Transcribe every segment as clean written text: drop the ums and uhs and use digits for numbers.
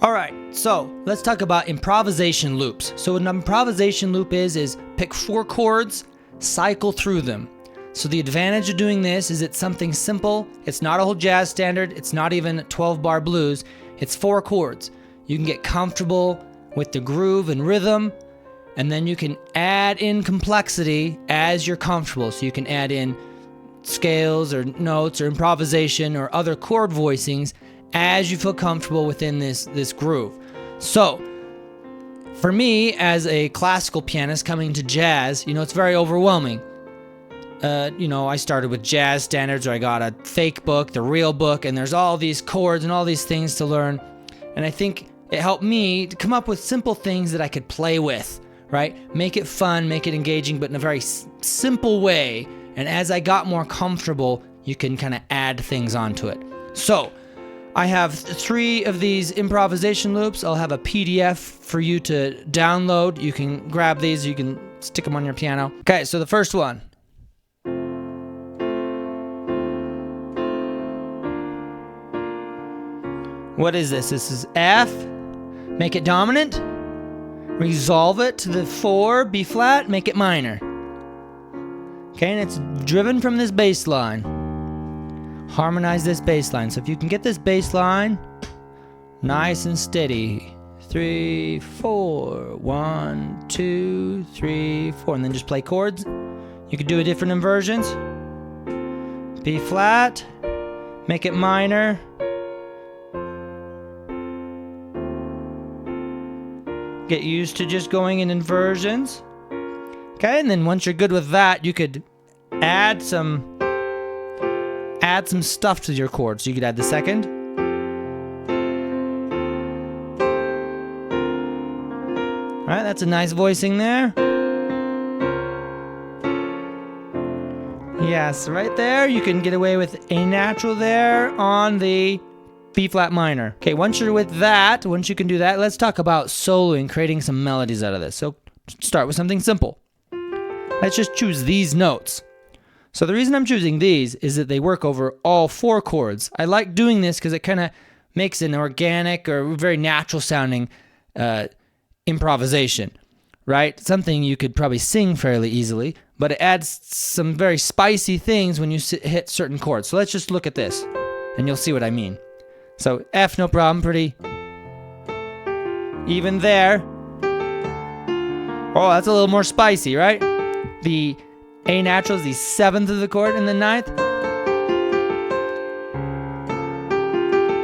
All right, so let's talk about improvisation loops. So what an improvisation loop is pick 4 chords, cycle through them. So the advantage of doing this is it's something simple. It's not a whole jazz standard. It's not even 12-bar blues. It's 4 chords. You can get comfortable with the groove and rhythm, and then you can add in complexity as you're comfortable. So you can add in scales or notes or improvisation or other chord voicings as you feel comfortable within this groove. So for me, as a classical pianist coming to jazz, it's very overwhelming. I started with jazz standards, or I got a fake book, the real book, and there's all these chords and all these things to learn. And I think it helped me to come up with simple things that I could play with, right? Make it fun, make it engaging, but in a very simple way. And as I got more comfortable, you can kind of add things onto it. So I have 3 of these improvisation loops. I'll have a PDF for you to download. You can grab these, you can stick them on your piano. Okay, so the first one. What is this? This is F. Make it dominant. Resolve it to the 4, B flat, make it minor. Okay, and it's driven from this bass line. Harmonize this bass line. So if you can get this bass line nice and steady. 3, 4, 1, 2, 3, 4, and then just play chords. You could do it different inversions. B flat, make it minor. Get used to just going in inversions. Okay, and then once you're good with that, you could add some stuff to your chords. So you could add the second. All right, that's a nice voicing there. Yes, right there. You can get away with a natural there on the B flat minor. Okay, once you're with that, once you can do that, let's talk about soloing, creating some melodies out of this. So start with something simple. Let's just choose these notes. So the reason I'm choosing these is that they work over all 4 chords. I like doing this because it kind of makes an organic or very natural sounding improvisation, right? Something you could probably sing fairly easily, but it adds some very spicy things when you hit certain chords. So let's just look at this and you'll see what I mean. So F, no problem, pretty even there. Oh, that's a little more spicy, right? The A natural is the 7th of the chord and the 9th.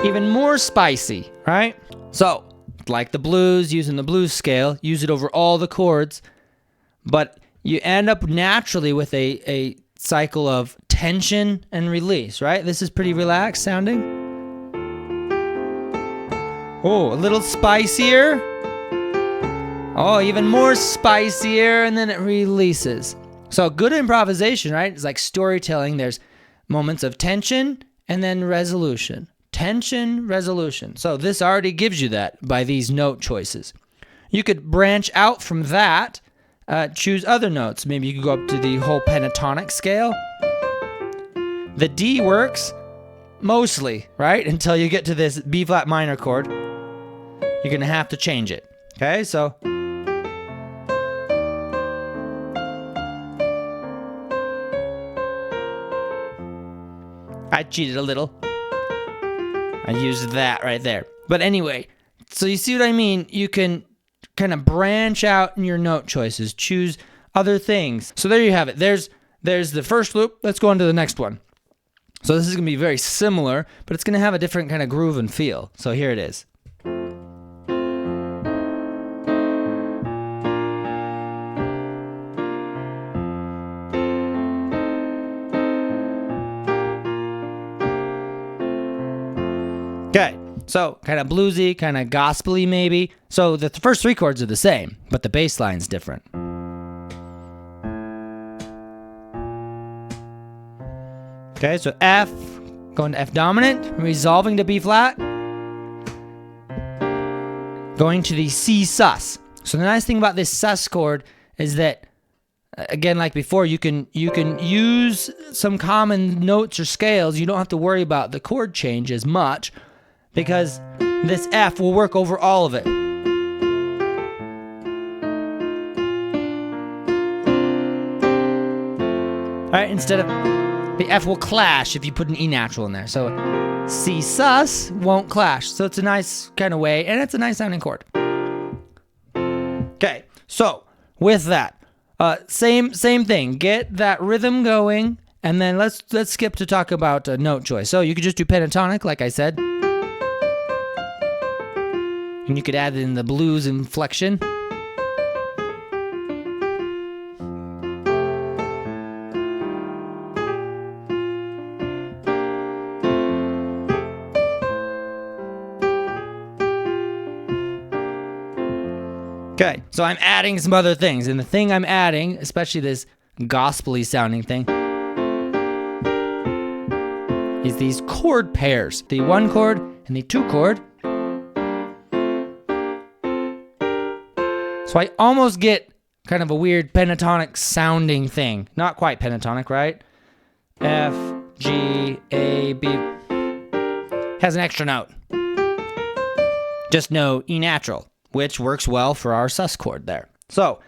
Even more spicy, right? So, like the blues, using the blues scale, use it over all the chords, but you end up naturally with a cycle of tension and release, right? This is pretty relaxed sounding. Oh, a little spicier. Oh, even more spicier, and then it releases. So good improvisation, right? It's like storytelling. There's moments of tension and then resolution. Tension, resolution. So this already gives you that by these note choices. You could branch out from that, choose other notes. Maybe you could go up to the whole pentatonic scale. The D works mostly, right? Until you get to this B flat minor chord. You're going to have to change it. Okay, so I cheated a little. I used that right there. But anyway, so you see what I mean? You can kind of branch out in your note choices, choose other things. So there you have it. There's the first loop. Let's go on to the next one. So this is going to be very similar, but it's going to have a different kind of groove and feel. So here it is. Okay, so kind of bluesy, kind of gospel-y maybe. So the first 3 chords are the same, but the bass line's different. Okay, so F, going to F dominant, resolving to B flat, going to the C sus. So the nice thing about this sus chord is that, again, like before, you can use some common notes or scales. You don't have to worry about the chord change as much, because this F will work over all of it. Alright, instead of the F will clash if you put an E natural in there. So C sus won't clash. So it's a nice kind of way, and it's a nice sounding chord. Okay, so with that, same thing. Get that rhythm going, and then let's skip to talk about note choice. So you could just do pentatonic, like I said, and you could add in the blues inflection. Okay, so I'm adding some other things, and the thing I'm adding, especially this gospel-y sounding thing, is these chord pairs, the 1 chord and the 2 chord. So I almost get kind of a weird pentatonic sounding thing. Not quite pentatonic, right? F, G, A, B. Has an extra note. Just no E natural, which works well for our sus chord there. So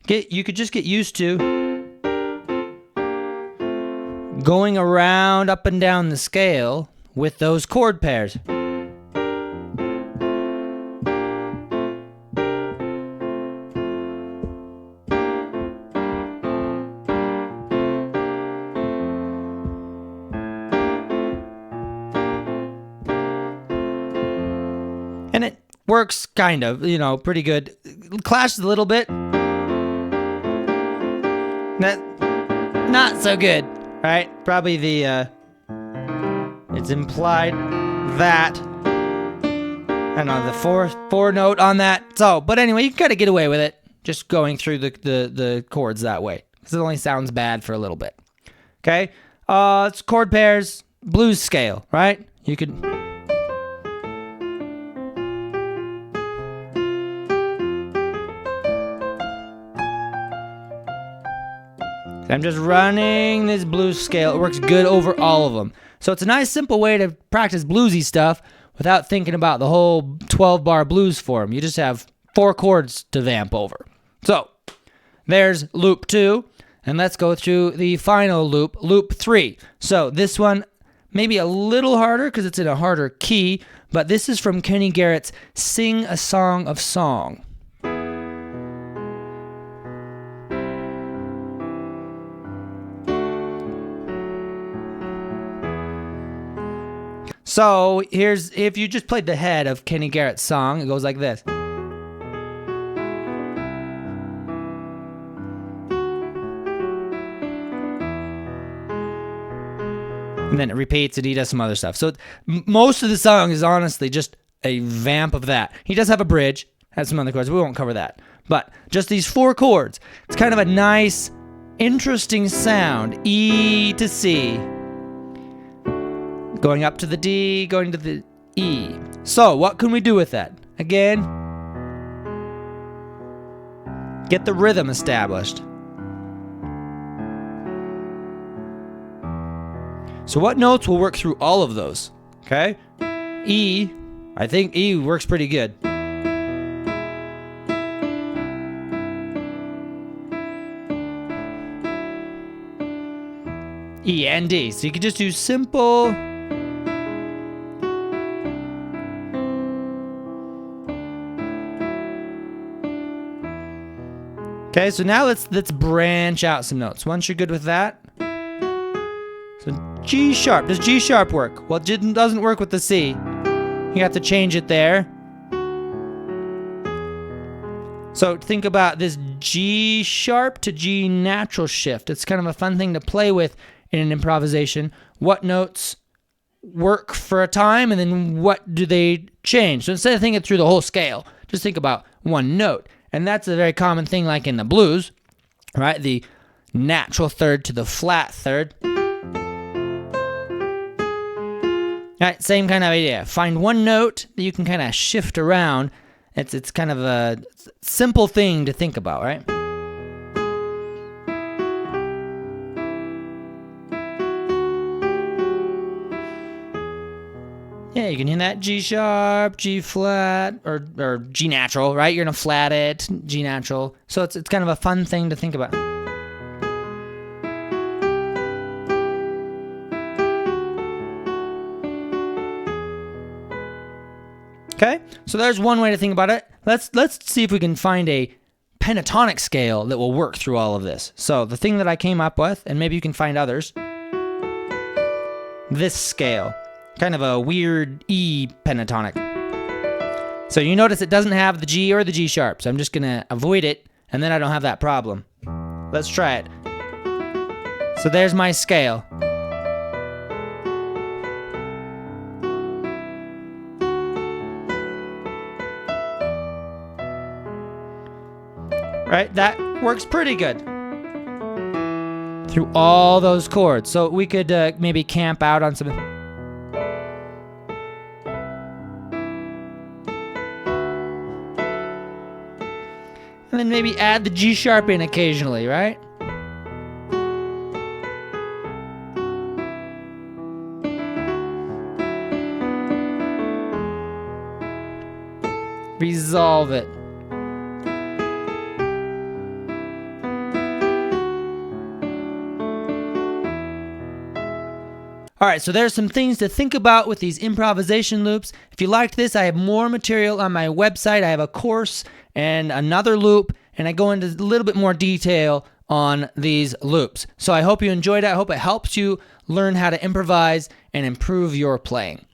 you could just get used to going around up and down the scale with those chord pairs. And it works kind of, pretty good. Clashes a little bit. Not so good, right? Probably it's implied that, I don't know, the four note on that. So, but anyway, you can kind of get away with it, just going through the chords that way. Because it only sounds bad for a little bit. Okay? It's chord pairs, blues scale, right? You could... I'm just running this blues scale. It works good over all of them. So it's a nice simple way to practice bluesy stuff without thinking about the whole 12-bar blues form. You just have 4 chords to vamp over. So there's loop 2, and let's go through the final loop, loop 3. So this one maybe a little harder because it's in a harder key, but this is from Kenny Garrett's Sing a Song of Song. So here's, if you just played the head of Kenny Garrett's song, it goes like this. And then it repeats and he does some other stuff. So most of the song is honestly just a vamp of that. He does have a bridge, has some other chords, we won't cover that. But just these 4 chords. It's kind of a nice, interesting sound. E to C. Going up to the D, going to the E. So, what can we do with that? Again, get the rhythm established. So what notes will work through all of those? Okay? E, I think E works pretty good. E and D. So you can just do simple... Okay, so now let's branch out some notes. Once you're good with that, so G sharp. Does G sharp work? Well, it doesn't work with the C. You have to change it there. So think about this G sharp to G natural shift. It's kind of a fun thing to play with in an improvisation. What notes work for a time, and then what do they change? So instead of thinking through the whole scale, just think about one note. And that's a very common thing like in the blues, right? The natural third to the flat third. All right, same kind of idea. Find one note that you can kind of shift around. It's kind of a simple thing to think about, right? Yeah, you can hit that G sharp, G flat, or G natural, right? You're gonna flat it, G natural. So it's kind of a fun thing to think about. Okay, so there's one way to think about it. Let's see if we can find a pentatonic scale that will work through all of this. So the thing that I came up with, and maybe you can find others, this scale, kind of a weird E pentatonic. So you notice it doesn't have the G or the G sharp, so I'm just gonna avoid it, and then I don't have that problem. Let's try it. So there's my scale. Right, that works pretty good through all those chords. So we could maybe camp out on some. And then maybe add the G sharp in occasionally, right? Resolve it. All right, so there's some things to think about with these improvisation loops. If you liked this, I have more material on my website. I have a course and another loop, and I go into a little bit more detail on these loops. So I hope you enjoyed it. I hope it helps you learn how to improvise and improve your playing.